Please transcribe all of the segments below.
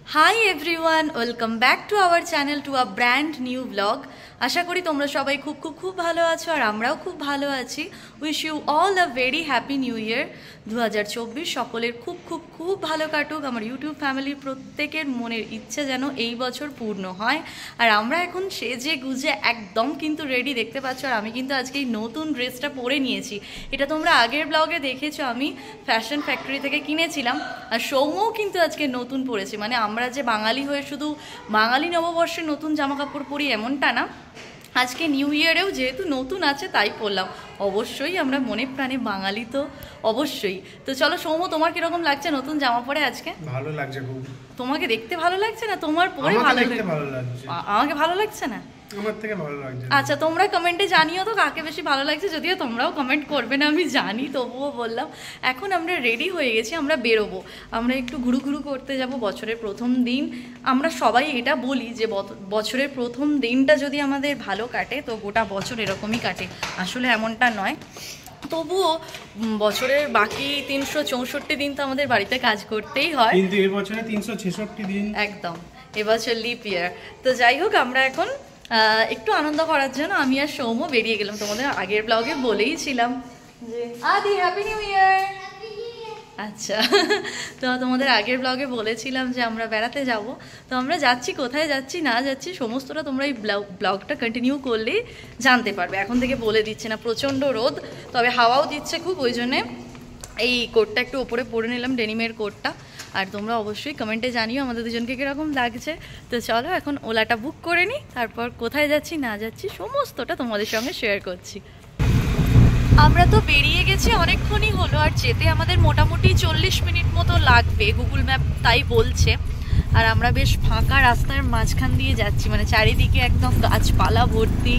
Hi everyone, welcome back to our channel to a brand new vlog. আশা করি তোমরা সবাই খুব ভালো আছো আর আমরাও খুব ভালো আছি। Wish you all a very happy new year 2024। সকলের খুব ভালো কাটুক। আমার ইউটিউব ফ্যামিলির প্রত্যেকের মনের ইচ্ছে যেন এই বছর পূর্ণ হয়। আর আমরা এখন সেজে গুজে একদম কিন্তু রেডি, দেখতে পাচ্ছ। আর আমি কিন্তু আজকে এই নতুন ড্রেসটা পরে নিয়েছি। এটা তোমরা আগের ব্লগে দেখেছো, আমি ফ্যাশন ফ্যাক্টরি থেকে কিনেছিলাম। আর সৌম্যও কিন্তু আজকে নতুন পরেছে। মানে আমরা যে বাঙালি হয়ে শুধু বাঙালি নববর্ষে নতুন জামা কাপড় পরি এমনটা না, আজকে নিউ ইয়ারেও যেহেতু নতুন আছে তাই পরলাম। অবশ্যই আমরা মনে প্রাণে বাঙালি তো অবশ্যই। তো চলো সৌম্য, তোমার কিরকম লাগছে নতুন জামা পরে আজকে? ভালো লাগছে খুব। তোমাকে দেখতে ভালো লাগছে না তোমার পরে? ভালো লাগছে। আমাকে ভালো লাগছে না, আমার থেকে ভালো লাগছে। আচ্ছা, তোমরা কমেন্টে জানিও তো কাকে বেশি ভালো লাগছে। যদিও তোমরাও কমেন্ট করবে না আমি জানি, তবুও বললাম। এখন আমরা রেডি হয়ে গেছি, আমরা বেরোবো। আমরা একটু ঘুরু করতে যাব। বছরের প্রথম দিন, আমরা সবাই এটা বলি যে বছরের প্রথম দিনটা যদি আমাদের ভালো কাটে তো গোটা বছর এরকমই কাটে। আসলে এমনটা নয়, তবুও বছরের বাকি 364 দিন তো আমাদের বাড়িতে কাজ করতেই হয়, কিন্তু এই বছরে 366 দিন একদম। এবছর লিপ ইয়ার। তো যাই হোক, আমরা এখন একটু আনন্দ করার জন্য আমি আর সৌম্য বেরিয়ে গেলাম। তোমাদের আগের ব্লগে বলেইছিলাম যে আদি হ্যাপি নিউ ইয়ার। আচ্ছা, তো তোমাদের আগের ব্লগে বলেছিলাম যে আমরা বেড়াতে যাব। তো আমরা যাচ্ছি, কোথায় যাচ্ছি না যাচ্ছি সমস্তটা তোমরা এই ব্লগটা কন্টিনিউ করলেই জানতে পারবে। এখন থেকে বলে দিচ্ছে না, প্রচণ্ড রোদ, তবে হাওয়াও দিচ্ছে খুব। ওই জন্যে এই কোটটা একটু ওপরে পরে নিলাম, ডেনিমের কোটটা। আর তোমরা অবশ্যই কমেন্টে জানিও আমাদের দুজনকে কীরকম লাগছে। তো চলো এখন ওলাটা বুক করে নিই, তারপর কোথায় যাচ্ছি না যাচ্ছি সমস্তটা তোমাদের সঙ্গে শেয়ার করছি। আমরা তো বেরিয়ে গেছি অনেকক্ষণই হলো, আর যেতে আমাদের মোটামুটি 40 মিনিট মতো লাগবে, গুগল ম্যাপ তাই বলছে। আর আমরা বেশ ফাঁকা রাস্তার মাঝখান দিয়ে যাচ্ছি, মানে চারিদিকে একদম গাছপালা ভর্তি,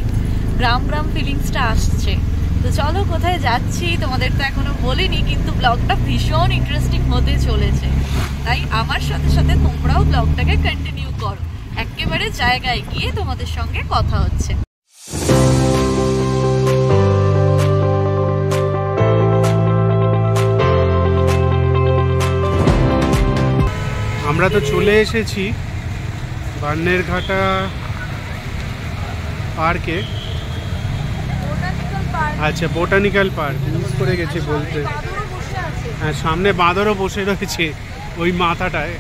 গ্রাম ফিলিংসটা আসছে। তো চলো কোথায় যাচ্ছি তোমাদের তো এখনো বলিনি, কিন্তু ব্লগটা ভীষণ ইন্টারেস্টিং হতে চলেছে। তাই আমার সাথে সাথে তোমরাও ব্লগটাকে কন্টিনিউ করো। একেবারে জায়গায় গিয়ে তোমাদের সঙ্গে কথা হচ্ছে। আমরা তো চলে এসেছি বান্নেরঘাটা পার্কে। আচ্ছা, বোটানিক্যাল পার্ক মিস করে গেছি বলতে। হ্যাঁ, সামনে বাঁদরও বসে রয়েছে ওই মাথাটায়।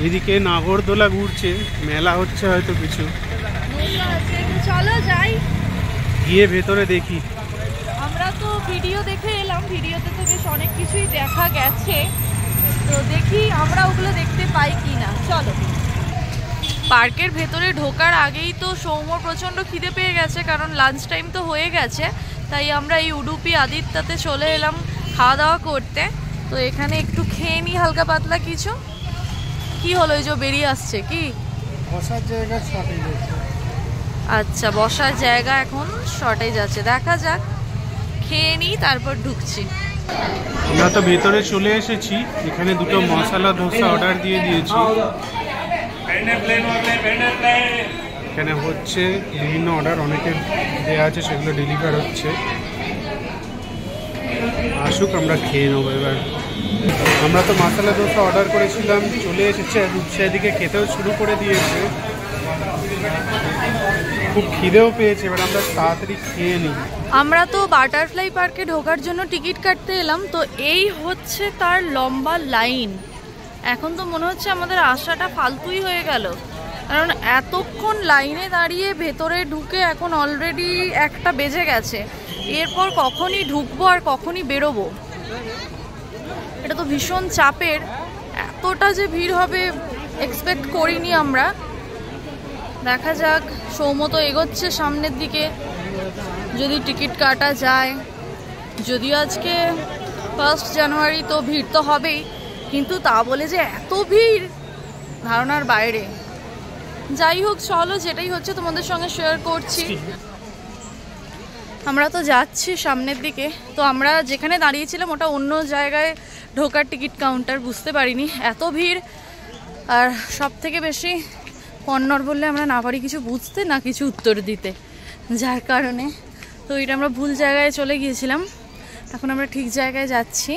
এদিকে নাগরদোলা ঘুরছে, মেলা হচ্ছে হয়তো কিছু। চলো যাই, গিয়ে ভেতরে দেখি। আমরা তো ভিডিও দেখে এলাম, ভিডিওতে তো বেশ অনেক কিছুই দেখা গেছে, তো দেখি আমরা ওগুলো দেখতে পাই কি না। চলো। পার্কের ভেতরে ঢোকার আগেই তো সৌম্যর প্রচণ্ড খিদে পেয়ে গেছে, কারণ লাঞ্চ টাইম তো হয়ে গেছে। তাই আমরা এই উডুপি আদিত্যতে চলে এলাম খাওয়া দাওয়া করতে। তো এখানে একটু খেয়ে নিই হালকা পাতলা কিছু। কি হলো, এই যে বেরিয়ে আসছে কি বসার জায়গা শর্টেজ আছে। আচ্ছা, বসার জায়গা এখন শর্টেজ আছে, দেখা যাক। খেয়ে নিই তারপর ঢুকছি। আমরা তো ভেতরে চলে এসেছি। এখানে দুটো মশলা ধোসা অর্ডার দিয়ে দিয়েছি। এখানে হচ্ছে বিভিন্ন অর্ডার অনেকের দেওয়া আছে, সেগুলো ডেলিভার হচ্ছে। আসুক, আমরা খেয়ে নেবো এবার। আমরা তো মশলা ধোসা অর্ডার করেছিলাম, চলে এসেছে। রূপসা এদিকে খেতেও শুরু করে দিয়েছে। খুব খিদেও পেয়েছে, এবার আমরা তাড়াতাড়ি খেয়ে নিই। আমরা তো বাটারফ্লাই পার্কে ঢোকার জন্য টিকিট কাটতে এলাম। তো এই হচ্ছে তার লম্বা লাইন। এখন তো মনে হচ্ছে আমাদের আসাটা ফালতুই হয়ে গেল, কারণ এতক্ষণ লাইনে দাঁড়িয়ে ভেতরে ঢুকে এখন অলরেডি 1টা বেজে গেছে। এরপর কখনই ঢুকবো আর কখনই বেরোবো, এটা তো ভীষণ চাপের। এতটা যে ভিড় হবে এক্সপেক্ট করিনি আমরা। দেখা যাক, সৌম্য তো এগোচ্ছে সামনের দিকে, যদি টিকিট কাটা যায়। যদিও আজকে 1 জানুয়ারি, তো ভিড় তো হবেই, কিন্তু তা বলে যে এত ভিড় ধারণার বাইরে। যাই হোক, চলো যেটাই হচ্ছে তোমাদের সঙ্গে শেয়ার করছি। আমরা তো যাচ্ছি সামনের দিকে। তো আমরা যেখানে দাঁড়িয়েছিলাম ওটা অন্য জায়গায় ঢোকার টিকিট কাউন্টার, বুঝতে পারিনি এত ভিড়। আর সব থেকে বেশি কন্নড় বললে আমরা না পারি কিছু বুঝতে না কিছু উত্তর দিতে, যার কারণে তো এটা আমরা ভুল জায়গায় চলে গিয়েছিলাম। এখন আমরা ঠিক জায়গায় যাচ্ছি।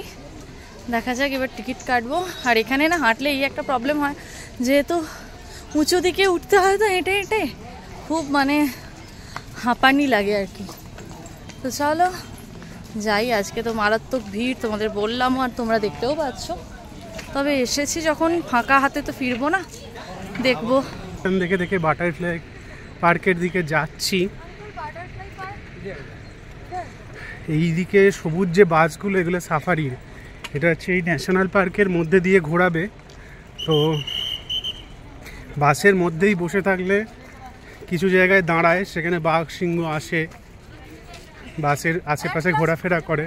দেখা যাক এবার টিকিট কাটবো। আর এখানে না হাঁটলে এই একটা প্রবলেম হয়, যেহেতু উঁচু দিকে উঠতে হয় তো হেঁটে হেঁটে খুব মানে হাঁপানি লাগে আর কি। তো চলো যাই, আজকে তো মারাত্মক ভিড় তোমাদের বললামও আর তোমরা দেখতেও পাচ্ছ। তবে এসেছি যখন ফাঁকা হাতে তো ফিরবো না, দেখবো। দেখে দেখে বাটারফ্লাই পার্কের দিকে যাচ্ছি। এই দিকে সবুজ যে বাসগুলো, এগুলো সাফারির। এটা হচ্ছে এই ন্যাশনাল পার্কের মধ্যে দিয়ে ঘোরাবে। তো বাসের মধ্যেই বসে থাকলে কিছু জায়গায় দাঁড়ায়, সেখানে বাঘ সিংহ আসে, বাসের আশেপাশে ঘোরাফেরা করে।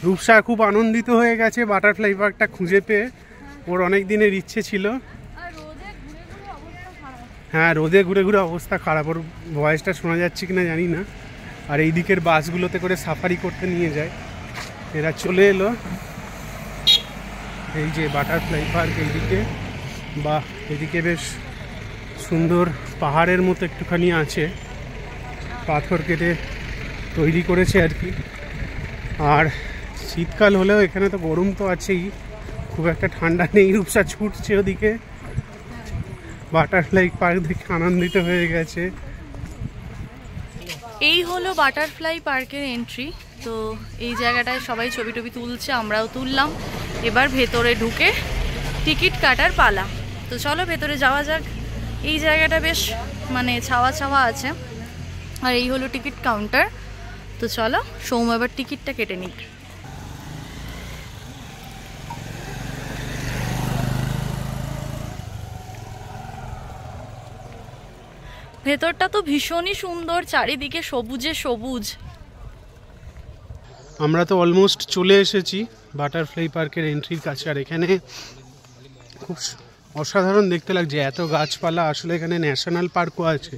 রূপসা খুব আনন্দিত হয়ে গেছে বাটারফ্লাই পার্কটা খুঁজে পেয়ে, ওর অনেক দিনের ইচ্ছে ছিল। হ্যাঁ, রোদে ঘুরে ঘুরে অবস্থা খারাপ, ওর ভয়েসটা শোনা যাচ্ছে কিনা জানি না। আর এই দিকের বাসগুলোতে করে সাফারি করতে নিয়ে যায়। এরা চলে এলো এই যে বাটারফ্লাই পার্ক এইদিকে। বা এদিকে বেশ সুন্দর পাহাড়ের মতো একটুখানি আছে, পাথর কেটে তৈরি করেছে আর কি। আর শীতকাল হলেও এখানে তো গরম তো আছেই, খুব একটা ঠান্ডা নেই। রূপসা ছুটছে ওদিকে, বাটারফ্লাই পার্ক দেখে আনন্দিত হয়ে গেছে। এই হলো বাটারফ্লাই পার্কের এন্ট্রি। তো এই জায়গাটায় সবাই ছবি টবি তুলছে, আমরাও তুললাম। এবার ভেতরে ঢুকে টিকিট কাটার পালা। তো চলো ভেতরে যাওয়া যাক। এই জায়গাটা বেশ মানে ছাওয়া ছাওয়া আছে। আর এই হলো টিকিট কাউন্টার। তো চলো সৌম্য এবার টিকিটটা কেটে নিক। ভেতরটা তো ভীষণই সুন্দর, চারিদিকে সবুজে সবুজ। আমরা তো অলমোস্ট চলে এসেছি বাটারফ্লাই পার্কের এন্ট্রির কাছে। আর এখানে খুব অসাধারণ দেখতে লাগছে, এত গাছপালা। আসলে এখানে ন্যাশনাল পার্কও আছে।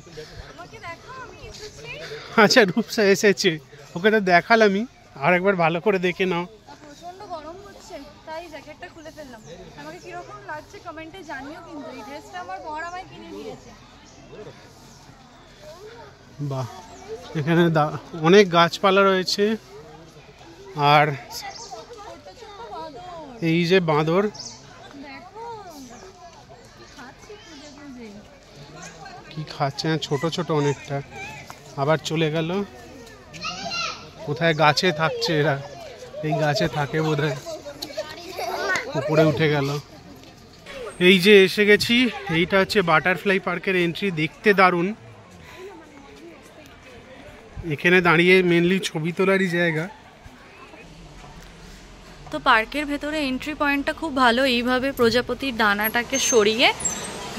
আচ্ছা, রূপসা এসেছে, ওকে তো দেখালামই, আর একবার ভালো করে দেখে নাও। প্রচন্ড গরম হচ্ছে, তাই জ্যাকেটটা খুলে ফেললাম। আমাকে কিরকম লাগছে কমেন্টে জানিও কিন্তু। এই ড্রেসটা আমার বর আমায় কিনে দিয়েছে। বাহ, এখানে অনেক গাছপালা রয়েছে। আর এই যে বাঁদর, কি খাচ্ছে, ছোট ছোট অনেকটা। আবার চলে গেল কোথায়, গাছে থাকছে এরা, এই গাছে থাকে বোধহয়, উপরে উঠে গেল। এই যে এসে গেছি, এইটা হচ্ছে বাটারফ্লাই পার্কের এন্ট্রি। দেখতে দারুণ। এখানে দাঁড়িয়ে মেনলি ছবি তোলারই জায়গা। তো পার্কের ভেতরে এন্ট্রি পয়েন্টটা খুব ভালো। এইভাবে প্রজাপতির ডানাটাকে সরিয়ে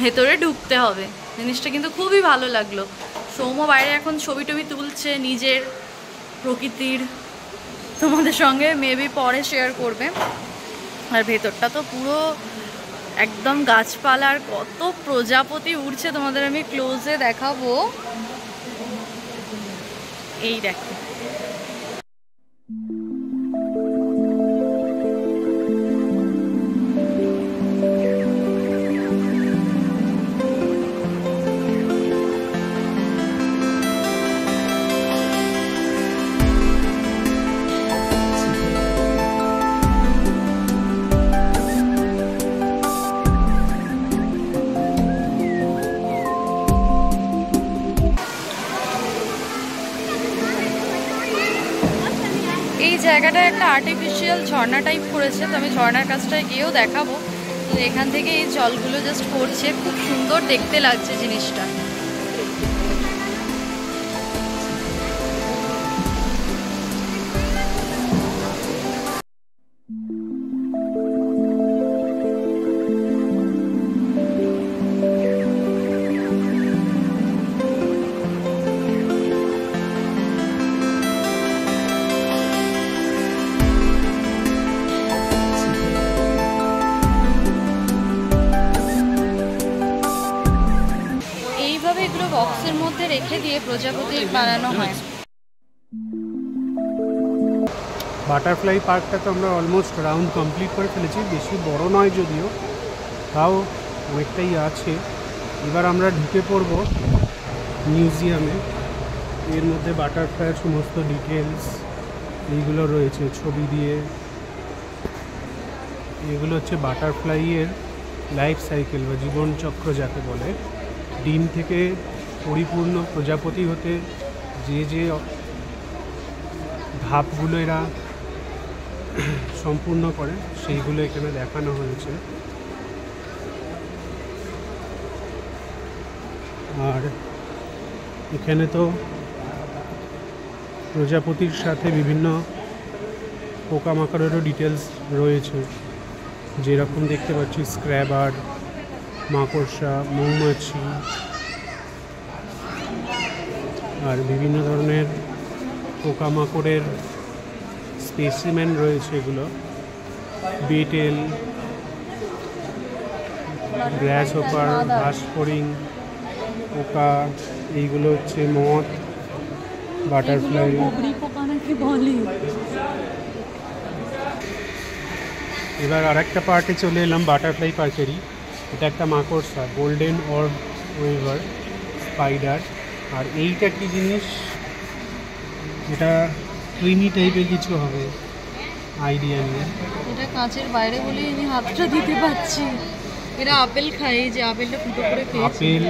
ভেতরে ঢুকতে হবে। জিনিসটা কিন্তু খুবই ভালো লাগলো। সৌম্য বাইরে এখন ছবি টবি তুলছে নিজের প্রকৃতির, তোমাদের সঙ্গে মেবি পরে শেয়ার করবে। আর ভেতরটা তো পুরো একদম গাছপালার, কত প্রজাপতি উড়ছে তোমাদের আমি ক্লোজে দেখাবো। এই দেখো, এই জায়গাটা একটা আর্টিফিশিয়াল ঝর্ণা টাইপ করেছে। তো আমি ঝর্ণার কাছটায় গিয়েও দেখাবো। তো এখান থেকে এই জলগুলো জাস্ট পড়ছে, খুব সুন্দর দেখতে লাগছে জিনিসটা। বক্সের মধ্যে রেখে দিয়ে প্রজাপতি বানানো হয়। বাটারফ্লাই পার্কটা তো আমরা অলমোস্ট রাউন্ড কমপ্লিট করে ফেলেছি। বেশি বড় নয় যদিও, তাও অনেকটাই আছে। এবার আমরা ঢুকে পড়ব মিউজিয়ামে। এর মধ্যে বাটারফ্লাইয়ের সমস্ত ডিটেলস এইগুলো রয়েছে ছবি দিয়ে। এগুলো হচ্ছে বাটারফ্লাইয়ের লাইফ সাইকেল বা জীবনচক্র যাকে বলে। ডিম থেকে পরিপূর্ণ প্রজাপতি হতে যে যে ধাপগুলো এরা সম্পূর্ণ করে সেইগুলো এখানে দেখানো হয়েছে। আর এখানে তো প্রজাপতির সাথে বিভিন্ন পোকামাকড়েরও ডিটেলস রয়েছে, যেরকম দেখতে পাচ্ছি স্ক্র্যাবার, মাকড়সা, মৌমাছি আর বিভিন্ন ধরনের পোকামাকড়ের স্পেসিমেন রয়েছে। এগুলো বিটেল, গ্রাস হোপার, ঘাস ফড়িং, পোকা, এইগুলো হচ্ছে মথ, বাটারফ্লাই। এবার আর একটা পার্টে চলে এলাম, বাটারফ্লাই পার্কেরই। এটা একটা মাকড়সা, গোল্ডেন অর্ব ওয়েভার স্পাইডার। আর এইটা কি জিনিস, এটা ক্রিমি টাইপের কিছু হবে, আইডিয়া নেই। এটা কাঁচের বাইরে বলে আমি হাতটা দিতে পারছি। এরা আপেল খায়, যে আপেলটা ফুটো করে আপেল,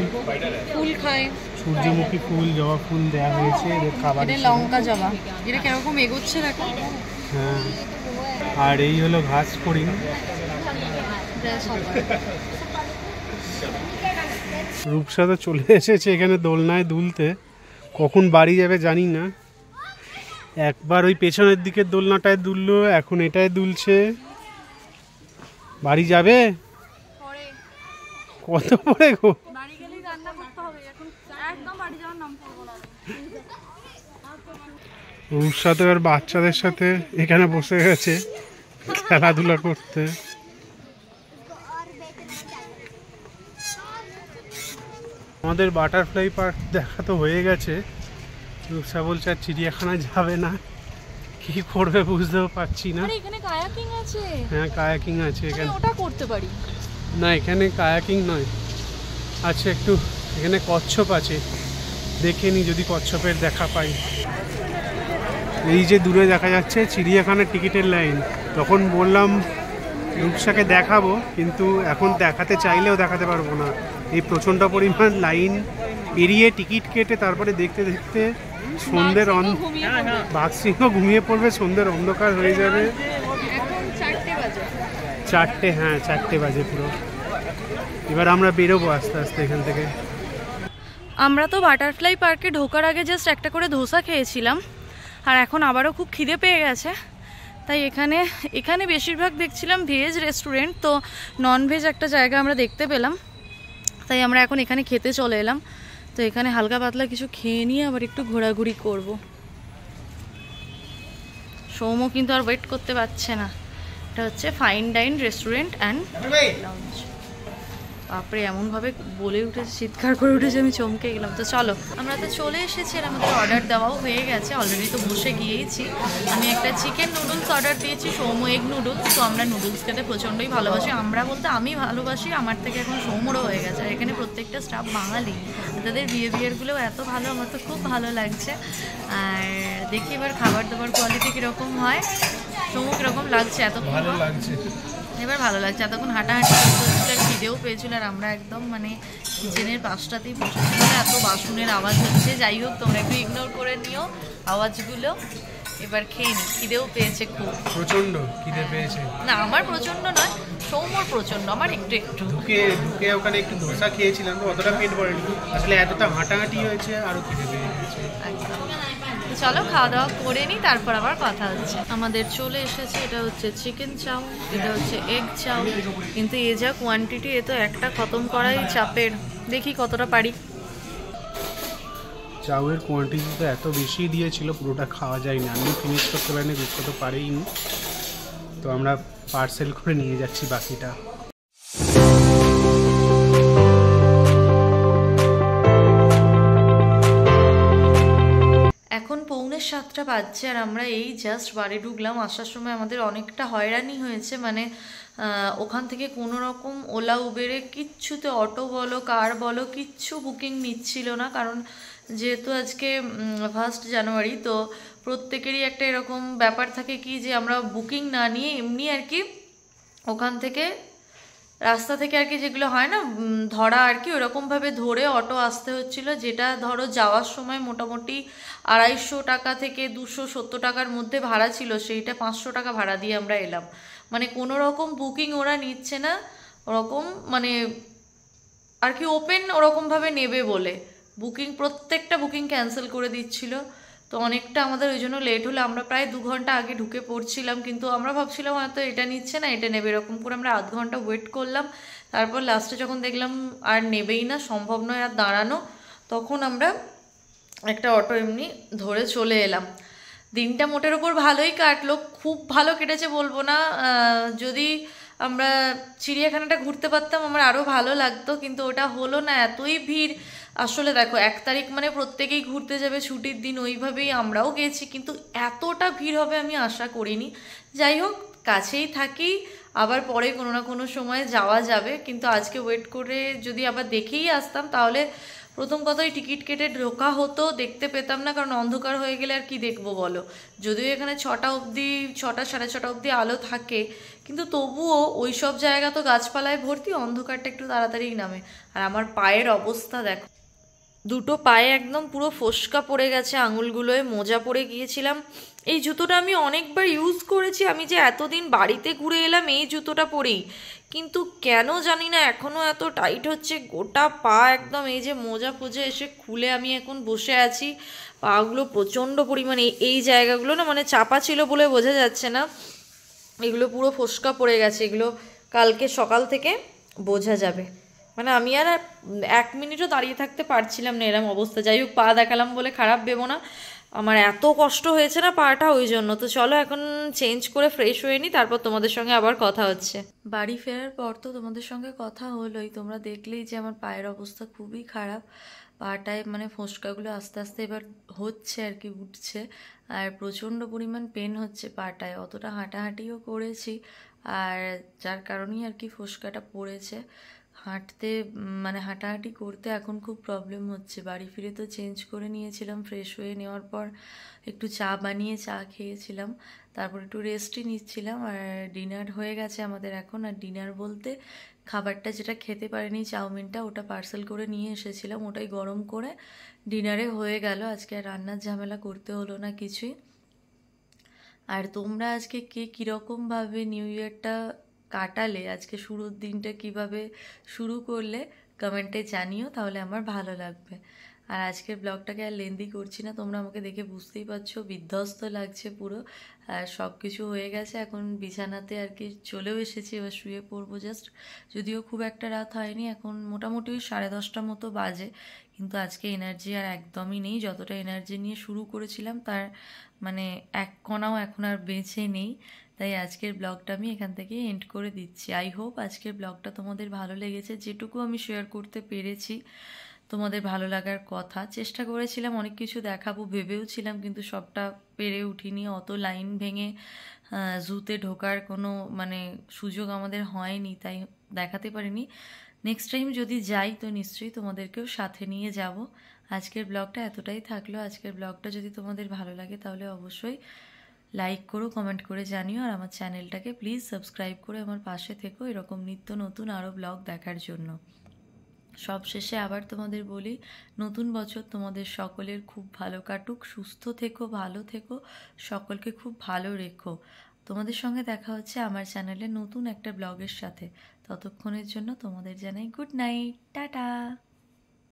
ফুল খায়, সূর্যমুখী ফুল, জবা ফুল দেওয়া হয়েছে এদের খাবার। এটা লঙ্কা জবা। এটা কিরকম এগোচ্ছে দেখো। হ্যাঁ, আর এই হলো ঘাস ফড়িং। রূপসা তো চলে এসেছে এখানে দোলনায় দুলতে, কখন বাড়ি যাবে জানি না। একবার ওই পেছনের দিকের দোলনাটায় দুললো, এখন এটাই দুলছে। বাড়ি যাবে কত পরে গো? রূপসা তো আর বাচ্চাদের সাথে এখানে বসে গেছে খেলাধুলা করতে। আমাদের বাটারফ্লাই পার্ক দেখা তো হয়ে গেছে। রূপসা বলছে আর চিড়িয়াখানায় যাবে না, কি করবে বুঝতেও পারছি না। এখানে কায়াকিং আছে। হ্যাঁ, কায়াকিং আছে এখানে। ওটা করতে পারি না, এখানে কায়াকিং নয়, আছে একটু এখানে কচ্ছপ আছে, দেখে নি যদি কচ্ছপের দেখা পাই। এই যে দূরে দেখা যাচ্ছে চিড়িয়াখানার টিকিটের লাইন। তখন বললাম রূপসাকে দেখাবো, কিন্তু এখন দেখাতে চাইলেও দেখাতে পারবো না। এই প্রচণ্ড পরিমাণ লাইন পেরিয়ে টিকিট কেটে তারপরে দেখতে দেখতে সন্ধ্যের বাঘসিংহ ঘুমিয়ে পড়বে, সন্ধ্যের অন্ধকার হয়ে যাবে। 4টে, হ্যাঁ 4টে বাজে পুরো। এবার আমরা বেরোবো আস্তে আস্তে এখান থেকে। আমরা তো বাটারফ্লাই পার্কে ঢোকার আগে জাস্ট একটা করে ধোসা খেয়েছিলাম, আর এখন আবারও খুব খিদে পেয়ে গেছে। তাই এখানে বেশিরভাগ দেখছিলাম ভেজ রেস্টুরেন্ট, তো নন ভেজ একটা জায়গা আমরা দেখতে পেলাম, তাই আমরা এখন এখানে খেতে চলে এলাম। তো এখানে হালকা পাতলা কিছু খেয়ে নিয়ে আবার একটু ঘোরাঘুরি করব। সৌম্য কিন্তু আর ওয়েট করতে পারছে না। এটা হচ্ছে fine dine restaurant and lounge. বাপরে, এমনভাবে বলে উঠেছে, চিৎকার করে উঠেছে, আমি চমকে গেলাম। তো চলো, আমরা তো চলে এসেছি, আর আমাদের অর্ডার দেওয়াও হয়ে গেছে অলরেডি, তো বসে গিয়েছি। আমি একটা চিকেন নুডলস অর্ডার দিয়েছি, সৌম্য এগ নুডলস। তো আমরা নুডলস খেতে প্রচণ্ডই ভালোবাসি। আমরা বলতে আমি ভালোবাসি, আমার থেকে এখন সৌম্যরও হয়ে গেছে। আর এখানে প্রত্যেকটা স্টাফ বাঙালি, তাদের বিহেভিয়ারগুলোও এত ভালো, আমার তো খুব ভালো লাগছে। আর দেখি এবার খাবার দাবার কোয়ালিটি কীরকম হয়। সৌম্য কীরকম লাগছে? এত ভালো লাগছে, এবার ভালো লাগছে। এতক্ষণ হাঁটাহাঁটি করতে খিদেও পেয়েছিল, আর আমরা একদম মানে কিচেনের পাশটাতেই বসেছিল, এত বাসনের আওয়াজ হচ্ছে। যাই হোক, তোমরা একটু ইগনোর করে নিও আওয়াজগুলো। এবার খেয়ে নি, খিদেও পেয়েছে খুব, প্রচন্ড খিদে পেয়েছে। না, আমার প্রচন্ড নয়, সৌম্যর প্রচন্ড, আমার একটু একটু। ঢুকে ওখানে একটু ধোসা খেয়েছিলাম, তো অতটা পেট ভরেনি, আসলে এতটা হাঁটাহাঁটি হয়েছে আরো খিদে পেয়ে গেছে। একদম। চলো খাওয়া দাওয়া করে নিই, তারপর আবার কথা হচ্ছে। আমাদের চলে এসেছে, এটা হচ্ছে চিকেন চাউ, এটা হচ্ছে এগ চাউ। কিন্তু এ যা কোয়ান্টিটি, এ তো একটা খতম করাই চাপের। দেখি কতটা পারি। চাউয়ের কোয়ান্টিটি তো এত বেশি দিয়েছিল, পুরোটা খাওয়া যায়নি। আমি ফিনিশ করতে পারিনি, দুঃখ তো পারেইনি। তো আমরা পার্সেল করে নিয়ে যাচ্ছি বাকিটা। এখন 6:45 বাজছে, আর আমরা এই জাস্ট বাড়ি ঢুকলাম। আসার সময় আমাদের অনেকটা হয়রানি হয়েছে, মানে ওখান থেকে কোনো রকম ওলা উবেরে কিচ্ছুতে, অটো বলো কার বলো, কিচ্ছু বুকিং নিচ্ছিল না। কারণ যেহেতু আজকে 1 জানুয়ারি, তো প্রত্যেকেরই একটা এরকম ব্যাপার থাকে কি, যে আমরা বুকিং না নিয়ে এমনি আর কি ওখান থেকে রাস্তা থেকে আর কি যেগুলো হয় না ধরা আর কি, ওরকমভাবে ধরে অটো আসতে হচ্ছিল, যেটা ধরো যাওয়ার সময় মোটামুটি 250 টাকা থেকে 270 টাকার মধ্যে ভাড়া ছিল, সেইটা 500 টাকা ভাড়া দিয়ে আমরা এলাম। মানে কোনো রকম বুকিং ওরা নিচ্ছে না, ওরকম মানে আর কি ওপেন ওরকমভাবে নেবে বলে বুকিং, প্রত্যেকটা বুকিং ক্যান্সেল করে দিচ্ছিল। তো অনেকটা আমাদের ওই জন্য লেট হলো, আমরা প্রায় 2 ঘন্টা আগে ঢুকে পড়ছিলাম, কিন্তু আমরা ভাবছিলাম হয়তো এটা নিচ্ছে না এটা নেবে, এরকম করে আমরা আধ ঘন্টা ওয়েট করলাম। তারপর লাস্টে যখন দেখলাম আর নেবেই না, সম্ভব নয় আর দাঁড়ানো, তখন আমরা একটা অটো এমনি ধরে চলে এলাম। দিনটা মোটের ওপর ভালোই কাটলো, খুব ভালো কেটেছে বলবো না। যদি আমরা চিড়িয়াখানাটা ঘুরতে পারতাম আমার আরও ভালো লাগতো, কিন্তু ওটা হলো না, এতই ভিড়। আসলে দেখো 1 তারিখ মানে প্রত্যেকেই ঘুরতে যাবে, ছুটির দিন, ওইভাবেই আমরাও গেছি, কিন্তু এতটা ভিড় হবে আমি আশা করিনি। যাই হোক, কাছেই থাকি, আবার পরে কোনো না কোনো সময় যাওয়া যাবে, কিন্তু আজকে ওয়েট করে যদি আবার দেখেই আসতাম তাহলে প্রথম কথাই টিকিট কেটে ঢোকা হতো, দেখতে পেতাম না, কারণ অন্ধকার হয়ে গেলে আর কি দেখবো বলো। যদিও এখানে 6টা অবধি, 6টা 6:30 অবধি আলো থাকে, কিন্তু তবুও ওই সব জায়গা তো গাছপালায় ভর্তি, অন্ধকারটা একটু তাড়াতাড়িই নামে। আর আমার পায়ের অবস্থা দেখো, দুটো পায়ে একদম পুরো ফোস্কা পড়ে গেছে, আঙুলগুলোয় মোজা পরে গিয়েছিলাম। এই জুতোটা আমি অনেকবার ইউজ করেছি, আমি যে এতদিন বাড়িতে ঘুরে এলাম এই জুতোটা পরেই, কিন্তু কেন জানি না এখনও এত টাইট হচ্ছে, গোটা পা একদম, এই যে মোজা ফোজা এসে খুলে আমি এখন বসে আছি, পাগুলো প্রচণ্ড পরিমাণে এই জায়গাগুলো না মানে চাপা ছিল বলে বোঝা যাচ্ছে না, এগুলো পুরো ফোস্কা পড়ে গেছে, এগুলো কালকে সকাল থেকে বোঝা যাবে। মানে আমি আর 1 মিনিটও দাঁড়িয়ে থাকতে পারছিলাম না, এরম অবস্থা। যাই হোক, পা দেখালাম বলে খারাপ ভেবো না, আমার এত কষ্ট হয়েছে না পাটা, ওই জন্য। তো চলো এখন চেঞ্জ করে ফ্রেশ হয়ে নিই, তারপর তোমাদের সঙ্গে আবার কথা হচ্ছে। বাড়ি ফেরার পর তো তোমাদের সঙ্গে কথা হলোই, তোমরা দেখলেই যে আমার পায়ের অবস্থা খুবই খারাপ, পাটায় মানে ফোস্কাগুলো আস্তে আস্তে এবার হচ্ছে আর কি, উঠছে, আর প্রচণ্ড পরিমাণ পেন হচ্ছে পাটায়। অতটা হাঁটাহাঁটিও করেছি, আর যার কারণেই আর কি ফোস্কাটা পড়েছে। হাঁটতে মানে হাঁটাহাঁটি করতে এখন খুব প্রবলেম হচ্ছে। বাড়ি ফিরে তো চেঞ্জ করে নিয়েছিলাম, ফ্রেশ হয়ে নেওয়ার পর একটু চা বানিয়ে চা খেয়েছিলাম, তারপর একটু রেস্টই নিচ্ছিলাম। আর ডিনার হয়ে গেছে আমাদের এখন। আর ডিনার বলতে খাবারটা যেটা খেতে পারিনি, চাউমিনটা, ওটা পার্সেল করে নিয়ে এসেছিলাম, ওটাই গরম করে ডিনারে হয়ে গেল। আজকে আর রান্নার ঝামেলা করতে হলো না কিছুই। আর তোমরা আজকে কে কীরকমভাবে নিউ ইয়ারটা কাটালে, আজকে শুরুর দিনটা কিভাবে শুরু করলে কমেন্টে জানিও, তাহলে আমার ভালো লাগবে। আর আজকের ব্লগটাকে আর লেন্দি করছি না, তোমরা আমাকে দেখে বুঝতেই পারছো বিধ্বস্ত লাগছে পুরো। আর সব কিছু হয়ে গেছে, এখন বিছানাতে আর কি চলেও এসেছি, এবার শুয়ে পড়বো জাস্ট। যদিও খুব একটা রাত হয়নি, এখন মোটামুটি 10:30 মতো বাজে, কিন্তু আজকে এনার্জি আর একদমই নেই। যতটা এনার্জি নিয়ে শুরু করেছিলাম তার মানে 1 কণাও এখন আর বেঁচে নেই। তাই আজকের ব্লগটা আমি এখান থেকে এন্ড করে দিচ্ছি। আই হোপ আজকের ব্লগটা তোমাদের ভালো লেগেছে, যেটুকু আমি শেয়ার করতে পেরেছি তোমাদের ভালো লাগার কথা। চেষ্টা করেছিলাম অনেক কিছু দেখাবো, ভেবেও ছিলাম, কিন্তু সবটা পেরে উঠিনি। অত লাইন ভেঙে জুতে ঢোকার কোনো মানে সুযোগ আমাদের হয়নি, তাই দেখাতে পারিনি। নেক্সট টাইম যদি যাই তো নিশ্চয়ই তোমাদেরকেও সাথে নিয়ে যাব। আজকের ব্লগটা এতটাই থাকলো। আজকের ব্লগটা যদি তোমাদের ভালো লাগে তাহলে অবশ্যই লাইক করো, কমেন্ট করে জানিও, আর আমার চ্যানেলটাকে প্লিজ সাবস্ক্রাইব করে আমার পাশে থেকো এরকম নিত্য নতুন আরও ব্লগ দেখার জন্য। সবশেষে আবার তোমাদের বলি, নতুন বছর তোমাদের সকলের খুব ভালো কাটুক, সুস্থ থেকো, ভালো থেকো, সকলকে খুব ভালো রেখো। তোমাদের সঙ্গে দেখা হচ্ছে আমার চ্যানেলে নতুন একটা ব্লগের সাথে। ততক্ষণের জন্য তোমাদের জানাই গুড নাইট, টাটা।